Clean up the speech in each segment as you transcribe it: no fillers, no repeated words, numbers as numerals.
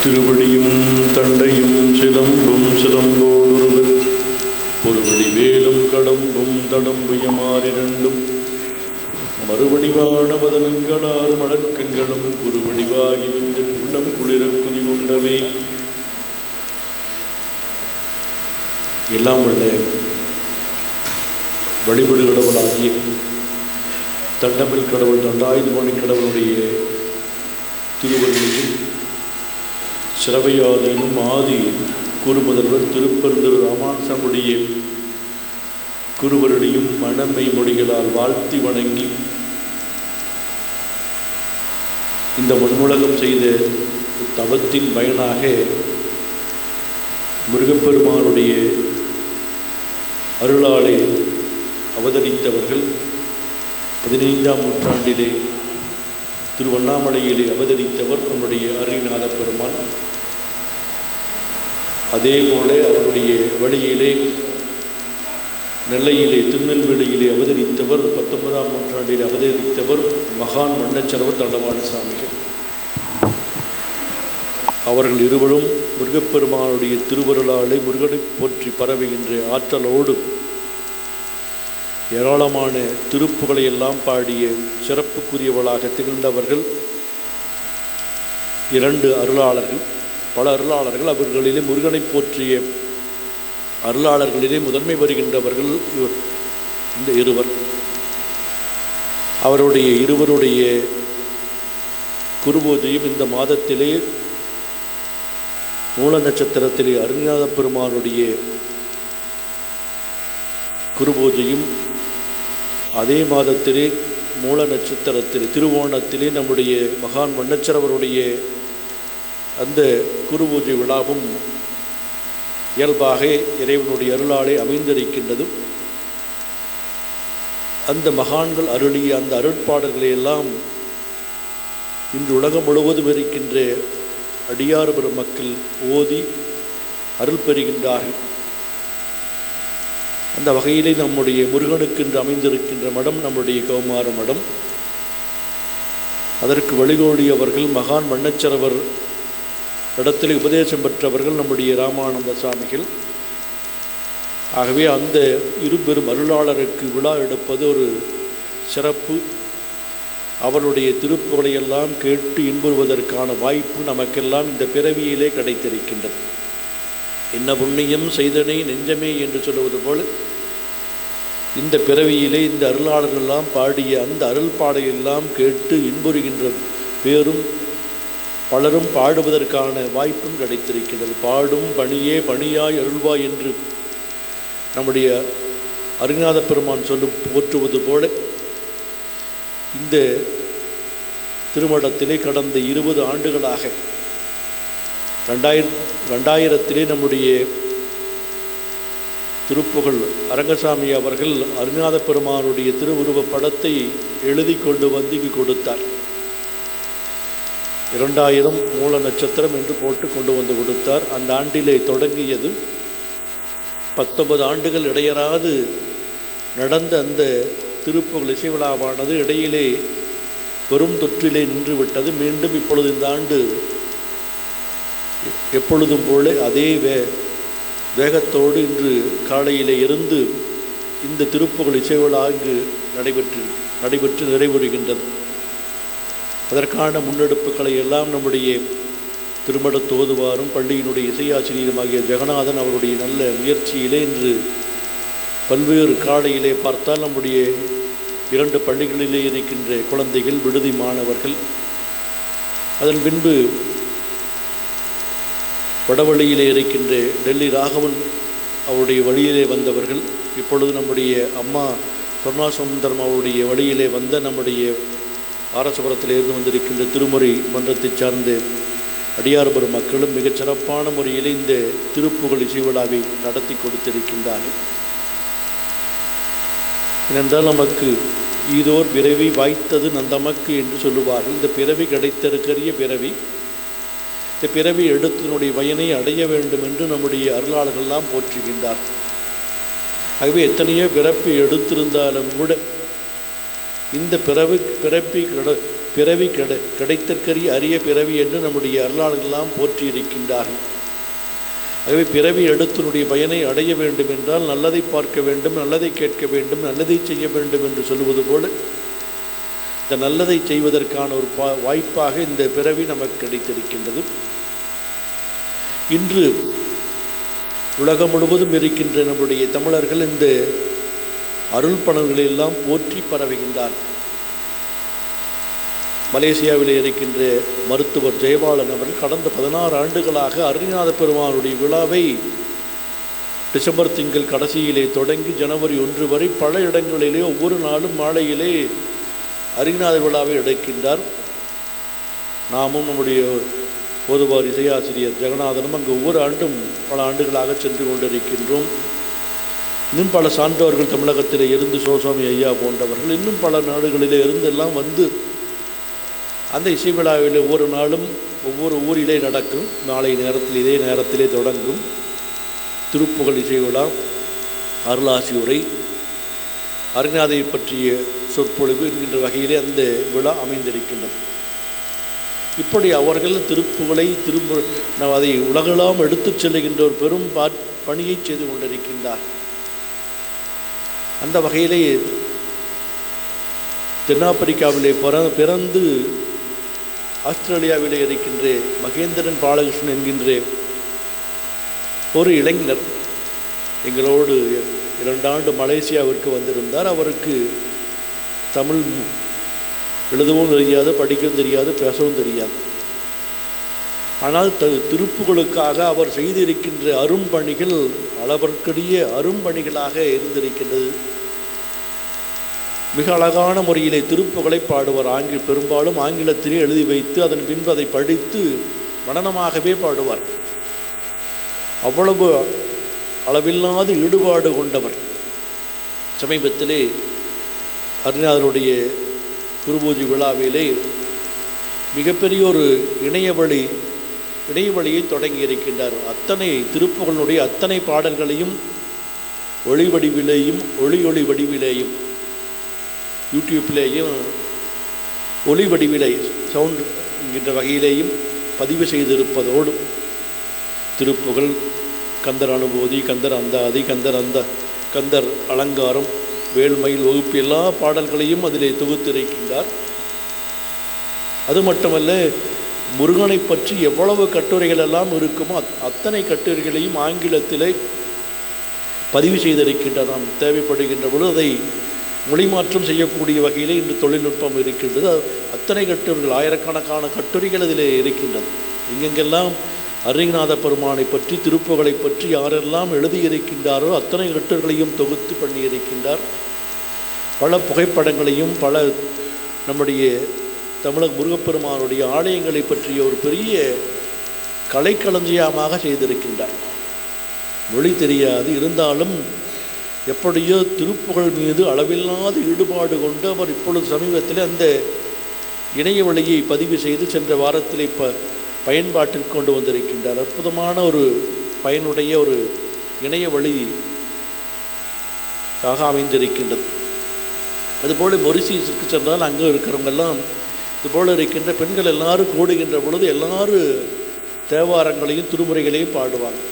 திருவடியும் தண்டையும் சிலம்பும் சிலம்போடுருவர் பொருவடி வேலும் கடம்பும் தடம்புயமாறிரண்டும் மறுவடிவான வதனங்களாறு மலர்க்கண்களும் குருவடிவாகி வந்து உள்ளம் குளிர குதி கொண்டவே. எல்லாம் உள்ள வழிபடு கடவுளாகிய தண்டமில் கடவுள் தண்டாயுதபாணி கடவுளுடைய திருவருளையும் சிறவையாதனும் ஆதி குருமுதல்வர் திருப்பெருந்தூர் ராமானுசனுடைய குருவருடையும் மனமை மொழிகளால் வாழ்த்தி வணங்கி இந்த மண்ணுலகம் செய்த தவத்தின் பயனாக முருகப்பெருமானுடைய அருளாலே அவதரித்தவர்கள் 15ஆம் நூற்றாண்டிலே திருவண்ணாமலையிலே அவதரித்தவர் நம்முடைய அருணாத பெருமான். அதே போல அவருடைய வழியிலே நெல்லையிலே திருநெல்வேலியிலே அவதரித்தவர் 19ஆம் நூற்றாண்டிலே அவதரித்தவர் மகான் மன்னச்சரவர் தண்டவாண சாமிகள். அவர்கள் இருவரும் முருகப்பெருமானுடைய திருவருளாலை முருகனை போற்றி பரவுகின்ற ஆற்றலோடு ஏராளமான திருப்புகளை எல்லாம் பாடிய சிறப்புக்குரியவர்களாக திகழ்ந்தவர்கள். 2 அருளாளர்கள், பல அருளாளர்கள். அவர்களிலே முருகனை போற்றிய அருளாளர்களிலே முதன்மை வருகின்றவர்கள் இந்த இருவர். அவருடைய இருவருடைய குருபூஜையும் இந்த மாதத்திலே மூல நட்சத்திரத்திலே அருணாத பெருமானுடைய குருபூஜையும் அதே மாதத்திலே மூல நட்சத்திரத்திலே திருவோணத்திலே நம்முடைய மகான் மன்னச்சரவருடைய அந்த குருபூஜை விழாவும் இயல்பாக இறைவனுடைய அருளாலே அமைந்திருக்கின்றது. அந்த மகான்கள் அருளிய அந்த அருட்பாடல்களை எல்லாம் இன்று உலகம் முழுவதும் இருக்கின்ற அடியார் பெரும் மக்கள் ஓதி அருள் பெறுகின்றார்கள். அந்த வகையிலே நம்முடைய முருகனுக்கு என்று அமைந்திருக்கின்ற மடம் நம்முடைய கௌமார மடம். அதற்கு வழிகோடியவர்கள் மகான் மன்னச்சரவர் இடத்தில் உபதேசம் பெற்றவர்கள் நம்முடைய ராமானந்த சாமிகள். ஆகவே அந்த இருபெரும் அருளாளருக்கு விழா எடுப்பது ஒரு சிறப்பு. அவருடைய திருப்புகளையெல்லாம் கேட்டு இன்புறுவதற்கான வாய்ப்பு நமக்கெல்லாம் இந்த பிறவியிலே கிடைத்திருக்கின்றது. என்ன புண்ணியம் செய்தனை நெஞ்சமே என்று சொல்லுவது போல இந்த பிறவியிலே இந்த அருளாளர்களெல்லாம் பாடிய அந்த அருள் பாடையெல்லாம் கேட்டு இன்புறுகின்ற பேரும் பலரும் பாடுவதற்கான வாய்ப்பும் கிடைத்திருக்கின்றது. பாடும் பணியே பணியாய் அருள்வாய் என்று நம்முடைய அருணாத பெருமான் போற்றுவது போல இந்த திருமடத்திலே கடந்த 20 ஆண்டுகளாக 2000 நம்முடைய திருப்புகழ் அரங்கசாமி அவர்கள் அருணாத பெருமானுடைய திருவுருவ படத்தை எழுதி கொண்டு வந்து இங்கு கொடுத்தார். 2000 மூல நட்சத்திரம் என்று போட்டு கொண்டு வந்து கொடுத்தார். அந்த ஆண்டிலே தொடங்கியது 19 ஆண்டுகள் இடையறாது நடந்த அந்த திருப்புகழ் இசை விழாவானது இடையிலே பெரும் தொற்றிலே நின்று விட்டது. மீண்டும் இப்பொழுது இந்த ஆண்டு எப்பொழுதும் போல அதே வேகத்தோடு இன்று காலையிலே இருந்து இந்த திருப்புகழ் இசை விழா இங்கு நடைபெற்று நிறைவுறுகின்றது. அதற்கான முன்னெடுப்புகளை எல்லாம் நம்முடைய திருமட தோதுவாரும் பள்ளியினுடைய இசையாசிரியருமாகிய ஜெகநாதன் அவருடைய நல்ல முயற்சியிலே இன்று பல்வேறு காலையிலே பார்த்தால் நம்முடைய 2 பள்ளிகளிலே இருக்கின்ற குழந்தைகள், விடுதி மாணவர்கள், அதன் பின்பு வடவழியிலே இருக்கின்ற டெல்லி ராகவன் அவருடைய வழியிலே வந்தவர்கள், இப்பொழுது நம்முடைய அம்மா சொர்ணாசுந்தரம் அவருடைய வழியிலே வந்த நம்முடைய ஆரசபுரத்திலிருந்து வந்திருக்கின்ற திருமுறை மன்றத்தை சார்ந்த அடியார் பெரும் மக்களும் மிகச் சிறப்பான முறையிலே இந்த திருப்புகழ் இசை விழாவை நடத்தி கொடுத்திருக்கின்றார்கள். ஏனென்றால் நமக்கு ஈதோர் பிறவி வாய்த்தது நந்தமக்கு என்று சொல்லுவார்கள். இந்த பிறவி கிடைத்திருக்கிற பிறவி, இந்த பிறவி எடுத்தினுடைய பயனை அடைய வேண்டும் என்று நம்முடைய அருளாளர்கள்லாம் போற்றுகின்றார். ஆகவே எத்தனையோ பிறப்பை எடுத்திருந்தாலும் கூட இந்த பிறப்பை பிறவி கிடைத்தற்கரிய அரிய பிறவி என்று நம்முடைய அருளாளர்களெல்லாம் போற்றியிருக்கின்றார்கள். ஆகவே பிறவி எடுத்தினுடைய பயனை அடைய வேண்டும் என்றால் நல்லதை பார்க்க வேண்டும், நல்லதை கேட்க வேண்டும், நல்லதை செய்ய வேண்டும் என்று சொல்லுவது போல இந்த நல்லதை செய்வதற்கான ஒரு வாய்ப்பாக இந்த பிறவி நமக்கு கிடைத்திருக்கின்றது. இன்று உலகம் முழுவதும் இருக்கின்ற நம்முடைய தமிழர்கள் இந்த அருள் பணங்களை எல்லாம் போற்றி பரவுகின்றார். மலேசியாவில் இருக்கின்ற மருத்துவர் ஜெயபாலன் அவர்கள் கடந்த 16 ஆண்டுகளாக அருள்நாத பெருமானுடைய விழாவை டிசம்பர் திங்கள் கடைசியிலே தொடங்கி ஜனவரி 1 வரை பல இடங்களிலே ஒவ்வொரு நாளும் மாலையிலே அருள்நாத விழாவை எடுக்கின்றார். நாமும் நம்முடைய பொதுவார் இசையாசிரியர் ஜெகநாதனும் அங்கு ஒவ்வொரு ஆண்டும் பல ஆண்டுகளாக சென்று கொண்டிருக்கின்றோம். இன்னும் பல சான்றவர்கள் தமிழகத்திலே இருந்து சோசாமி ஐயா போன்றவர்கள் இன்னும் பல நாடுகளிலே இருந்து எல்லாம் வந்து அந்த இசை விழாவில் ஒவ்வொரு நாளும் ஒவ்வொரு ஊரிலே நடக்கும். மாலை நேரத்தில் இதே நேரத்திலே தொடங்கும். திருப்புகழ் இசை விழா, அருளாசி உரை, அருள்நாதை பற்றிய சொற்பொழிவு என்கின்ற வகையிலே அந்த விழா அமைந்திருக்கின்றது. இப்படி அவர்கள் திருப்புகளை அதை உலகெல்லாம் எடுத்துச் செல்லுகின்ற ஒரு பெரும் பணியை செய்து கொண்டிருக்கின்றார். அந்த வகையிலே தென்னாப்பிரிக்காவிலே பிறந்து ஆஸ்திரேலியாவிலே இருக்கின்ற மகேந்திரன் பாலகிருஷ்ணன் என்கின்ற ஒரு இளைஞர் எங்களோடு 2 ஆண்டு மலேசியாவிற்கு வந்திருந்தார். அவருக்கு தமிழ் எழுதவும் தெரியாது, படிக்கவும் தெரியாது, பேசவும் தெரியாது. ஆனால் திருப்புகளுக்காக அவர் செய்திருக்கின்ற அரும்பணிகள் அளவிற்கரிய அரும்பணிகளாக இருந்திருக்கின்றது. மிக அழகான முறையிலே திருப்புகளை பாடுவார். பெரும்பாலும் ஆங்கிலத்திலே எழுதி வைத்து அதன் பின்பு அதை படித்து மனனமாகவே பாடுவார். அவ்வளவு அளவில்லாத ஈடுபாடு கொண்டவர். சமீபத்திலே அருள்நாதருடைய குருபூஜை விழாவிலே மிகப்பெரிய ஒரு இணையவழியை தொடங்கி இருக்கின்றார். அத்தனை திருப்புகளுடைய அத்தனை பாடல்களையும் ஒளி வடிவிலேயும் யூடியூப்லேயும் ஒளி வடிவிலை சவுண்ட் என்கின்ற வகையிலேயும் பதிவு செய்திருப்பதோடு திருப்புகழ், கந்தர் அனுபூதி, கந்தர் அந்தாதி, கந்தர் அலங்காரம், வேல்மயில் வகுப்பு எல்லா பாடல்களையும் அதிலே தொகுத்திருக்கின்றார். அது மட்டுமல்ல, முருகனை பற்றி எவ்வளவு கட்டுரைகள் எல்லாம் இருக்குமோ அத்தனை கட்டுரைகளையும் ஆங்கிலத்திலே பதிவு செய்திருக்கின்றார். நாம் தேவைப்படுகின்ற பொழுது அதை மொழிமாற்றம் செய்யக்கூடிய வகையிலே இன்று தொழில்நுட்பம் இருக்கின்றது. அத்தனை கட்டுரைகள், ஆயிரக்கணக்கான கட்டுரைகள் அதிலே இருக்கின்றது. எங்கெங்கெல்லாம் அருள்நாத பெருமானை பற்றி, திருப்புகளை பற்றி யாரெல்லாம் எழுதியிருக்கின்றாரோ அத்தனை கட்டுரைகளையும் தொகுத்து பண்ணியிருக்கின்றார். பல புகைப்படங்களையும் பல நம்முடைய தமிழக முருகப்பெருமானுடைய ஆலயங்களை பற்றிய ஒரு பெரிய கலைக்களஞ்சியமாக செய்திருக்கின்றார். மொழி தெரியாது, இருந்தாலும் எப்படியோ திருப்புகழ் மீது அளவில்லாத ஈடுபாடு கொண்டு அவர் இப்பொழுது சமீபத்தில் அந்த இணைய வழியை பதிவு செய்து சென்ற வாரத்திலே பயன்பாட்டில் கொண்டு வந்திருக்கின்றார். அற்புதமான ஒரு பயனுடைய ஒரு இணைய வழியாக அமைந்திருக்கின்றது. அதுபோல் மொரிசியஸுக்கு சென்றால் அங்கே இருக்கிறவங்கெல்லாம் இதுபோல் இருக்கின்ற பெண்கள் எல்லாரும் கூடுகின்ற பொழுது எல்லாரும் தேவாரங்களையும் திருமுறைகளையும் பாடுவாங்க.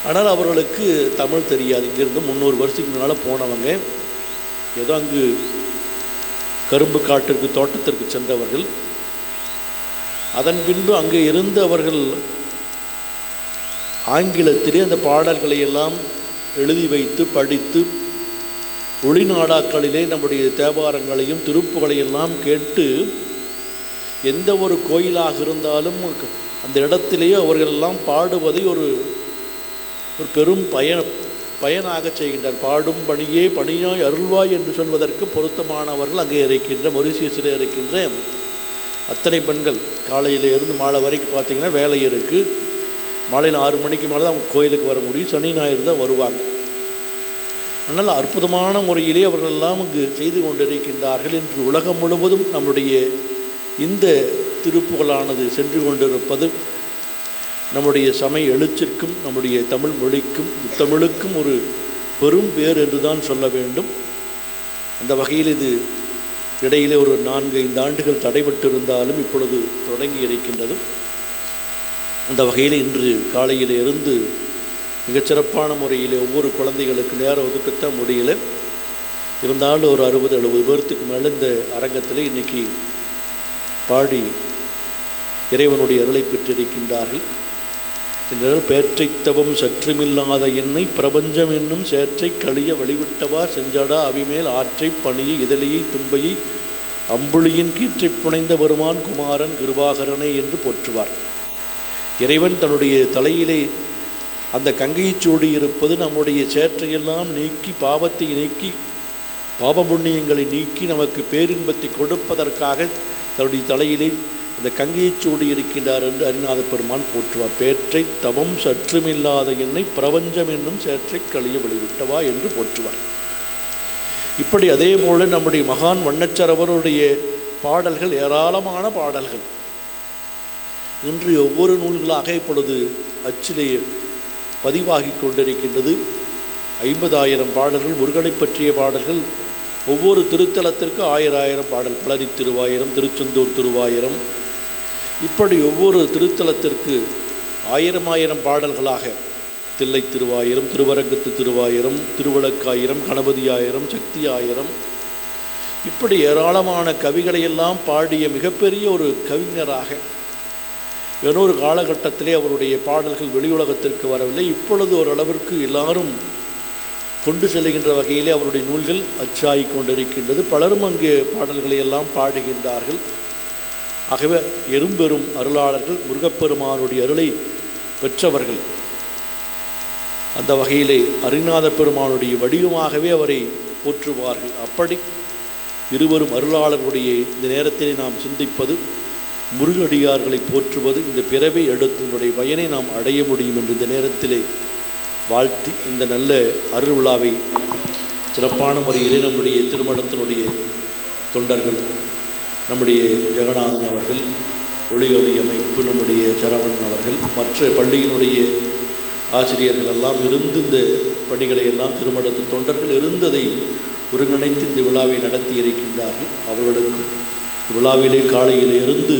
ஆனால் அவர்களுக்கு தமிழ் தெரியாது. இங்கிருந்து 300 வருஷத்துக்கு முன்னால் போனவங்க, ஏதோ அங்கு கரும்பு காட்டிற்கு தோட்டத்திற்கு சென்றவர்கள். அதன் பின்பு அங்கே இருந்து அவர்கள் ஆங்கிலத்திலே அந்த பாடல்களை எல்லாம் எழுதி வைத்து படித்து ஒளிநாடாக்களிலே நம்முடைய தேவாரங்களையும் திருப்புகளையெல்லாம் கேட்டு எந்த ஒரு கோயிலாக இருந்தாலும் அந்த இடத்திலேயே அவர்களெல்லாம் பாடுவதை ஒரு பெரும் பயனாக செய்கின்றார். பாடும் பணியே பணியாய் அருள்வாய் என்று சொல்வதற்கு பொருத்தமானவர்கள் அங்கே இருக்கின்ற மொரிசியஸில் இருக்கின்ற அத்தனை பெண்கள். காலையில் இருந்து மாலை வரைக்கும் பார்த்திங்கன்னா வேலை இருக்குது. மாலையில் 6 மணிக்கு மேலே தான் அவங்க கோயிலுக்கு வர முடியும். சனி ஞாயிறு தான் வருவாங்க. அதனால் அற்புதமான முறையிலே அவர்களெல்லாம் இங்கு செய்து கொண்டிருக்கின்றார்கள். என்று உலகம் முழுவதும் நம்முடைய இந்த திருப்புகழானது சென்று கொண்டிருப்பது நம்முடைய சமய எழுச்சிற்கும் நம்முடைய தமிழ் மொழிக்கும் ஒரு பெரும் பேர் என்று தான் சொல்ல வேண்டும். அந்த வகையில் இது இடையிலே ஒரு 4-5 ஆண்டுகள் தடைபட்டிருந்தாலும் இப்பொழுது தொடங்கி இருக்கின்றது. அந்த வகையில் இன்று காலையில் இருந்து மிகச்சிறப்பான முறையில் ஒவ்வொரு குழந்தைகளுக்கு நேரம் ஒதுக்கத்தான் முடியல. இருந்தாலும் ஒரு 60-70 பேர்த்துக்கு மேலே இந்த அரங்கத்தில் இன்றைக்கி பாடி இறைவனுடைய அருளை பெற்றிருக்கின்றார்கள். இந்த பேற்றைத்தவம் சற்றுமில்லாத என்னை பிரபஞ்சம் என்னும் சேற்றை களிய வழிவிட்டவா செஞ்சடா அவிமேல் ஆற்றை பணியை இதழையை தும்பையை அம்புலியின் கீற்றை புனைந்த வருமான் குமாரன் கிருபாகரனை என்று போற்றுவார். இறைவன் தன்னுடைய தலையிலே அந்த கங்கையை சூடி இருப்பது நம்முடைய சேற்றையெல்லாம் நீக்கி பாவத்தை நீக்கி பாப புண்ணியங்களை நீக்கி நமக்கு பேரின்பத்தை கொடுப்பதற்காக தன்னுடைய தலையிலே அந்த கங்கையை சூடி இருக்கின்றார் என்று அருணாத பெருமான் போற்றுவார். பேற்றை தவம் சற்றுமில்லாத என்னை பிரபஞ்சம் என்னும் சேற்றை களிய வெளிவிட்டவா என்று போற்றுவார். இப்படி அதே போல நம்முடைய மகான் வண்ணச்சரவருடைய பாடல்கள் ஏராளமான பாடல்கள் இன்று ஒவ்வொரு நூல்களாக இப்பொழுது அச்சிலே பதிவாகி கொண்டிருக்கின்றது. 50,000 பாடல்கள், முருகனை பற்றிய பாடல்கள், ஒவ்வொரு திருத்தலத்திற்கு 1000 பாடல், பழனி திருவாயிரம், திருச்செந்தூர் திருவாயிரம், இப்படி ஒவ்வொரு திருத்தலத்திற்கு 1000 பாடல்களாக தில்லை திருவாயிரம், திருவரங்கத்து திருவாயிரம், திருவிளக்காயிரம், கணபதி ஆயிரம், சக்தி ஆயிரம், இப்படி ஏராளமான கவிகளையெல்லாம் பாடிய மிகப்பெரிய ஒரு கவிஞராக இன்னொரு காலகட்டத்திலே அவருடைய பாடல்கள் வெளியுலகத்திற்கு வரவில்லை. இப்பொழுது ஓரளவிற்கு எல்லாரும் கொண்டு செல்கின்ற வகையிலே அவருடைய நூல்கள் அச்சாகி கொண்டிருக்கின்றது. பலரும் அங்கே பாடல்களை எல்லாம் பாடுகின்றார்கள். ஆகவே எறும்பெரும் அருளாளர்கள், முருகப்பெருமானுடைய அருளை பெற்றவர்கள். அந்த வகையிலே அருணாத பெருமானுடைய வடிவமாகவே அவரை போற்றுவார்கள். அப்படி இருவரும் அருளாளர்களுடைய இந்த நேரத்திலே நாம் சிந்திப்பது, முருகடியார்களை போற்றுவது, இந்த பிறவை எடுத்தனுடைய பயனை நாம் அடைய முடியும் என்று இந்த நேரத்திலே வாழ்த்தி இந்த நல்ல அருள் விழாவை சிறப்பான முறையிலே நம்முடைய திருமணத்தினுடைய தொண்டர்கள், நம்முடைய ஜெகநாதன் அவர்கள், ஒளியொலி அமைப்பு நம்முடைய சரவணன் அவர்கள், மற்ற பள்ளியினுடைய ஆசிரியர்கள் எல்லாம் இருந்து இந்த பணிகளை எல்லாம் திருமணத்தின் தொண்டர்கள் இருந்ததை ஒருங்கிணைத்து இந்த விழாவை நடத்தி இருக்கின்றார்கள். அவர்களுக்கு விழாவிலே காலையில் இருந்து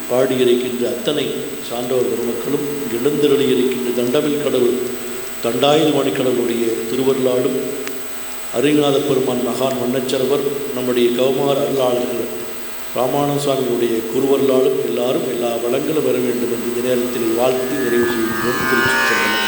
பாடியிருக்கின்ற அத்தனை சான்றோர் பெருமக்களும், எழுந்தருளி இருக்கின்ற தண்டமில் கடவுள் தண்டாயுத மணிக்கடவுளுடைய திருவருளாலும், அருணாத பெருமான் மகான் வண்ணச்சரவர், நம்முடைய கௌமார அருளாளர்கள் ராமானுசாமியுடைய குருவருளாலும் எல்லாரும் எல்லா வளங்களும் பெற வேண்டும் என்று இந்த நேரத்தில் வாழ்த்து நிறைவு செய்கின்றோம். திருச்சி.